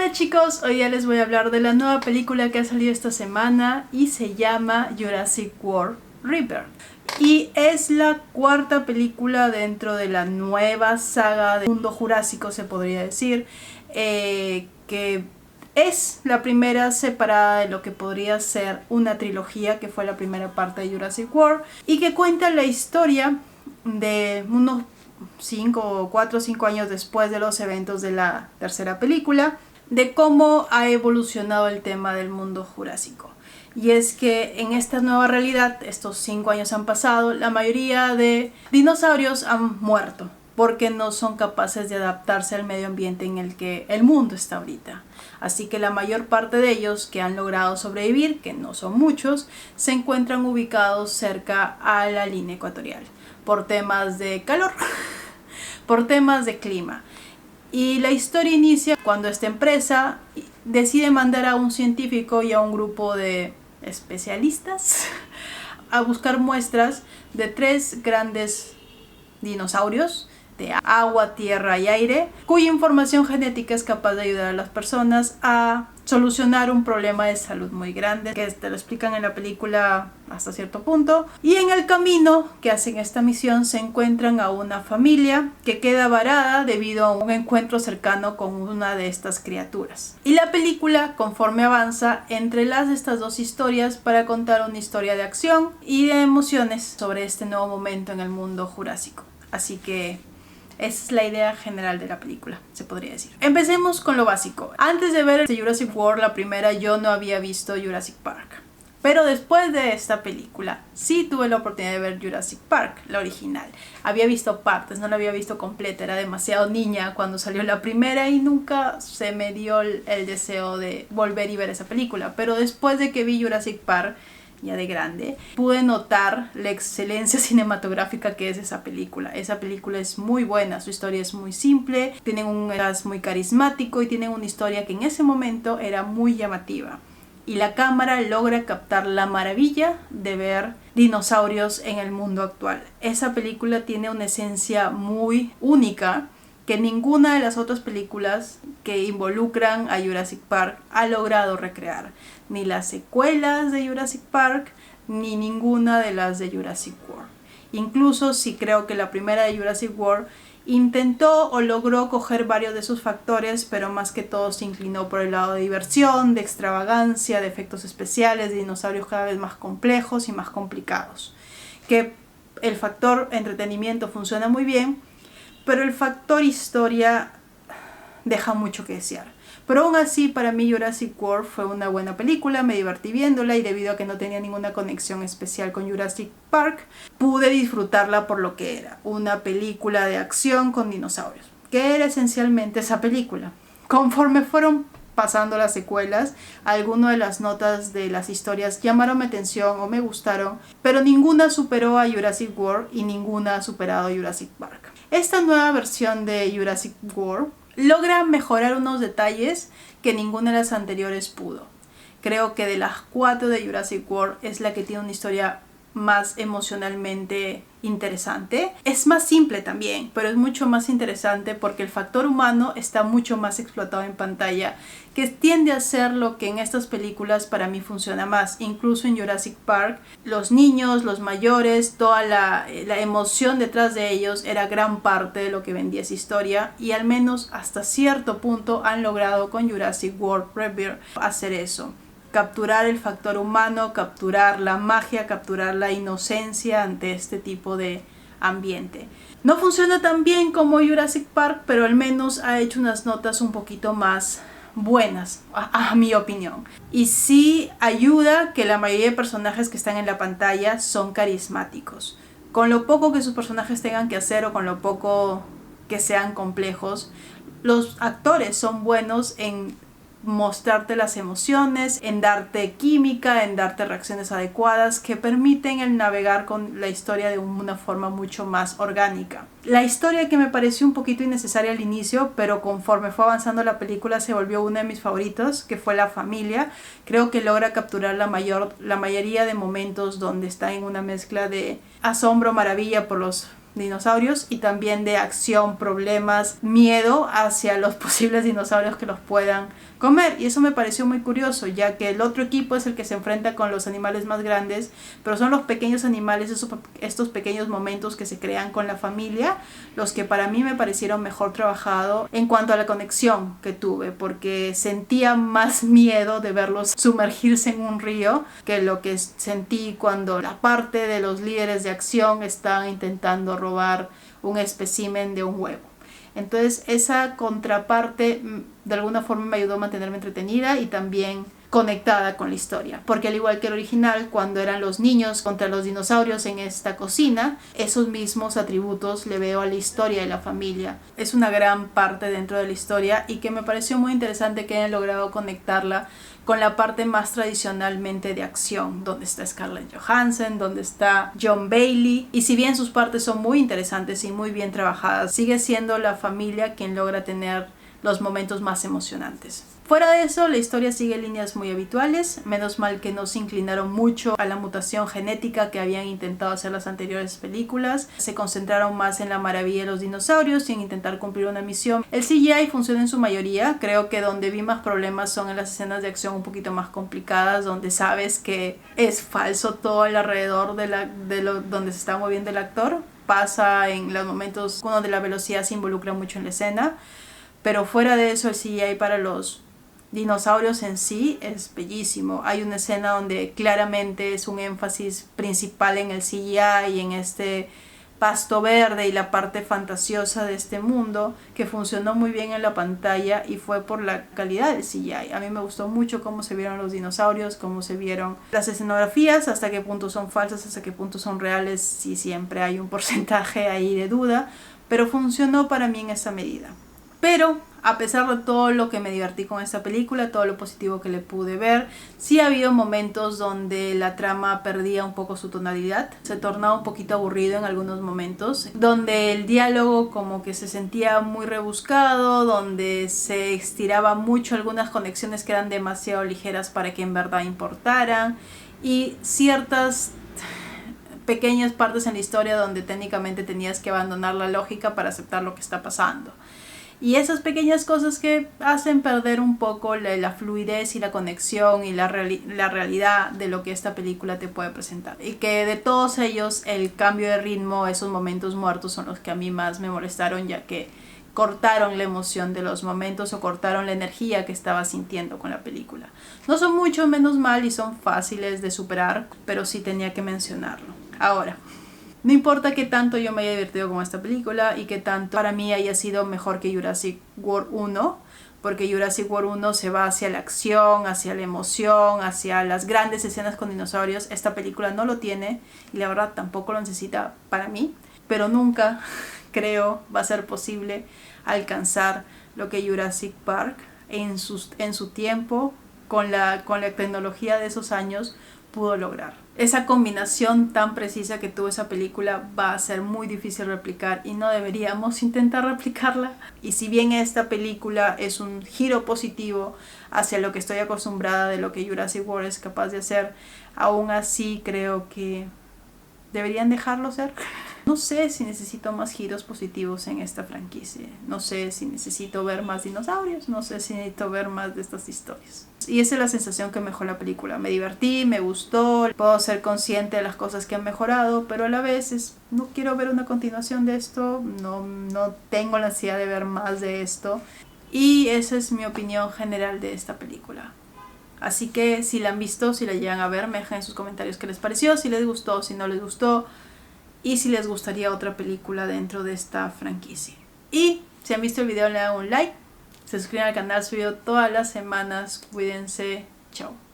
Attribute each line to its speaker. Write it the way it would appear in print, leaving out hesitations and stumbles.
Speaker 1: Hola chicos, hoy día les voy a hablar de la nueva película que ha salido esta semana y se llama Jurassic World Rebirth. Y es la cuarta película dentro de la nueva saga del mundo jurásico, se podría decir, que es la primera separada de lo que podría ser una trilogía, que fue la primera parte de Jurassic World, y que cuenta la historia de unos 4 o 5 años después de los eventos de la tercera película, de cómo ha evolucionado el tema del mundo jurásico. Y es que en esta nueva realidad, estos 5 años han pasado, la mayoría de dinosaurios han muerto porque no son capaces de adaptarse al medio ambiente en el que el mundo está ahorita. Así que la mayor parte de ellos que han logrado sobrevivir, que no son muchos, se encuentran ubicados cerca a la línea ecuatorial por temas de calor, por temas de clima. Y la historia inicia cuando esta empresa decide mandar a un científico y a un grupo de especialistas a buscar muestras de 3 grandes dinosaurios de agua, tierra y aire, cuya información genética es capaz de ayudar a las personas a solucionar un problema de salud muy grande, que te lo explican en la película hasta cierto punto. Y en el camino que hacen esta misión se encuentran a una familia que queda varada debido a un encuentro cercano con una de estas criaturas. Y la película, conforme avanza, entrelaza estas dos historias para contar una historia de acción y de emociones sobre este nuevo momento en el mundo jurásico. Así que esa es la idea general de la película, se podría decir. Empecemos con lo básico. Antes de ver Jurassic World, la primera, yo no había visto Jurassic Park. Pero después de esta película, sí tuve la oportunidad de ver Jurassic Park, la original. Había visto partes, no la había visto completa. Era demasiado niña cuando salió la primera y nunca se me dio el deseo de volver y ver esa película. Pero después de que vi Jurassic Park, ya de grande, pude notar la excelencia cinematográfica que es esa película. Esa película es muy buena, su historia es muy simple, tienen un cast muy carismático y tienen una historia que en ese momento era muy llamativa. Y la cámara logra captar la maravilla de ver dinosaurios en el mundo actual. Esa película tiene una esencia muy única que ninguna de las otras películas que involucran a Jurassic Park ha logrado recrear. Ni las secuelas de Jurassic Park, ni ninguna de las de Jurassic World. Incluso sí creo que la primera de Jurassic World intentó o logró coger varios de sus factores, pero más que todo se inclinó por el lado de diversión, de extravagancia, de efectos especiales, de dinosaurios cada vez más complejos y más complicados. Que el factor entretenimiento funciona muy bien, pero el factor historia deja mucho que desear. Pero aún así, para mí Jurassic World fue una buena película, me divertí viéndola y debido a que no tenía ninguna conexión especial con Jurassic Park, pude disfrutarla por lo que era, una película de acción con dinosaurios, que era esencialmente esa película. Conforme fueron pasando las secuelas, algunas de las notas de las historias llamaron mi atención o me gustaron, pero ninguna superó a Jurassic World y ninguna ha superado a Jurassic Park. Esta nueva versión de Jurassic World logra mejorar unos detalles que ninguna de las anteriores pudo. Creo que de las 4 de Jurassic World es la que tiene una historia más emocionalmente interesante. Es más simple también, pero es mucho más interesante porque el factor humano está mucho más explotado en pantalla, que tiende a ser lo que en estas películas para mí funciona más. Incluso en Jurassic Park, los niños, los mayores, toda la emoción detrás de ellos era gran parte de lo que vendía esa historia, y al menos hasta cierto punto han logrado con Jurassic World Rebirth hacer eso. Capturar el factor humano, capturar la magia, capturar la inocencia ante este tipo de ambiente. No funciona tan bien como Jurassic Park, pero al menos ha hecho unas notas un poquito más buenas, a mi opinión. Y sí ayuda que la mayoría de personajes que están en la pantalla son carismáticos. Con lo poco que sus personajes tengan que hacer o con lo poco que sean complejos, los actores son buenos en mostrarte las emociones, en darte química, en darte reacciones adecuadas que permiten el navegar con la historia de una forma mucho más orgánica. La historia que me pareció un poquito innecesaria al inicio, pero conforme fue avanzando la película se volvió uno de mis favoritos, que fue la familia. Creo que logra capturar la mayoría de momentos donde está en una mezcla de asombro, maravilla por los dinosaurios y también de acción, problemas, miedo hacia los posibles dinosaurios que los puedan comer. Y eso me pareció muy curioso, ya que el otro equipo es el que se enfrenta con los animales más grandes, pero son los pequeños animales, estos pequeños momentos que se crean con la familia, los que para mí me parecieron mejor trabajado en cuanto a la conexión que tuve, porque sentía más miedo de verlos sumergirse en un río que lo que sentí cuando la parte de los líderes de acción estaban intentando robar un espécimen de un huevo. Entonces esa contraparte de alguna forma me ayudó a mantenerme entretenida y también conectada con la historia, porque al igual que el original, cuando eran los niños contra los dinosaurios en esta cocina, esos mismos atributos le veo a la historia de la familia. Es una gran parte dentro de la historia y que me pareció muy interesante que hayan logrado conectarla con la parte más tradicionalmente de acción, donde está Scarlett Johansson, donde está John Bailey, y si bien sus partes son muy interesantes y muy bien trabajadas, sigue siendo la familia quien logra tener los momentos más emocionantes. Fuera de eso, la historia sigue líneas muy habituales, menos mal que no se inclinaron mucho a la mutación genética que habían intentado hacer las anteriores películas, se concentraron más en la maravilla de los dinosaurios y en intentar cumplir una misión. El CGI funciona en su mayoría, creo que donde vi más problemas son en las escenas de acción un poquito más complicadas, donde sabes que es falso todo el alrededor donde se está moviendo el actor. Pasa en los momentos donde la velocidad se involucra mucho en la escena, pero fuera de eso el CGI para los dinosaurios en sí es bellísimo. Hay una escena donde claramente es un énfasis principal en el CGI y en este pasto verde y la parte fantasiosa de este mundo que funcionó muy bien en la pantalla y fue por la calidad del CGI. A mí me gustó mucho cómo se vieron los dinosaurios, cómo se vieron las escenografías, hasta qué punto son falsas, hasta qué punto son reales, y siempre hay un porcentaje ahí de duda, pero funcionó para mí en esa medida. Pero a pesar de todo lo que me divertí con esta película, todo lo positivo que le pude ver, sí ha habido momentos donde la trama perdía un poco su tonalidad, se tornaba un poquito aburrido en algunos momentos, donde el diálogo como que se sentía muy rebuscado, donde se estiraba mucho algunas conexiones que eran demasiado ligeras para que en verdad importaran, y ciertas pequeñas partes en la historia donde técnicamente tenías que abandonar la lógica para aceptar lo que está pasando. Y esas pequeñas cosas que hacen perder un poco la fluidez y la conexión y la realidad de lo que esta película te puede presentar. Y que de todos ellos el cambio de ritmo, esos momentos muertos son los que a mí más me molestaron, ya que cortaron la emoción de los momentos o cortaron la energía que estaba sintiendo con la película. No son mucho menos mal y son fáciles de superar, pero sí tenía que mencionarlo. Ahora, no importa qué tanto yo me haya divertido con esta película y qué tanto para mí haya sido mejor que Jurassic World 1, porque Jurassic World 1 se va hacia la acción, hacia la emoción, hacia las grandes escenas con dinosaurios. Esta película no lo tiene y la verdad tampoco lo necesita para mí, pero nunca creo va a ser posible alcanzar lo que Jurassic Park en su tiempo, con la tecnología de esos años, pudo lograr. Esa combinación tan precisa que tuvo esa película va a ser muy difícil replicar y no deberíamos intentar replicarla. Y si bien esta película es un giro positivo hacia lo que estoy acostumbrada de lo que Jurassic World es capaz de hacer, aún así creo que deberían dejarlo ser. No sé si necesito más giros positivos en esta franquicia. No sé si necesito ver más dinosaurios. No sé si necesito ver más de estas historias. Y esa es la sensación que me dejó la película. Me divertí, me gustó, puedo ser consciente de las cosas que han mejorado, pero a la vez no quiero ver una continuación de esto. No tengo la ansiedad de ver más de esto. Y esa es mi opinión general de esta película. Así que si la han visto, si la llegan a ver, me dejan en sus comentarios qué les pareció, si les gustó, si no les gustó, y si les gustaría otra película dentro de esta franquicia. Y si han visto el video, le dan un like, se suscriben al canal, subido todas las semanas. Cuídense, chao.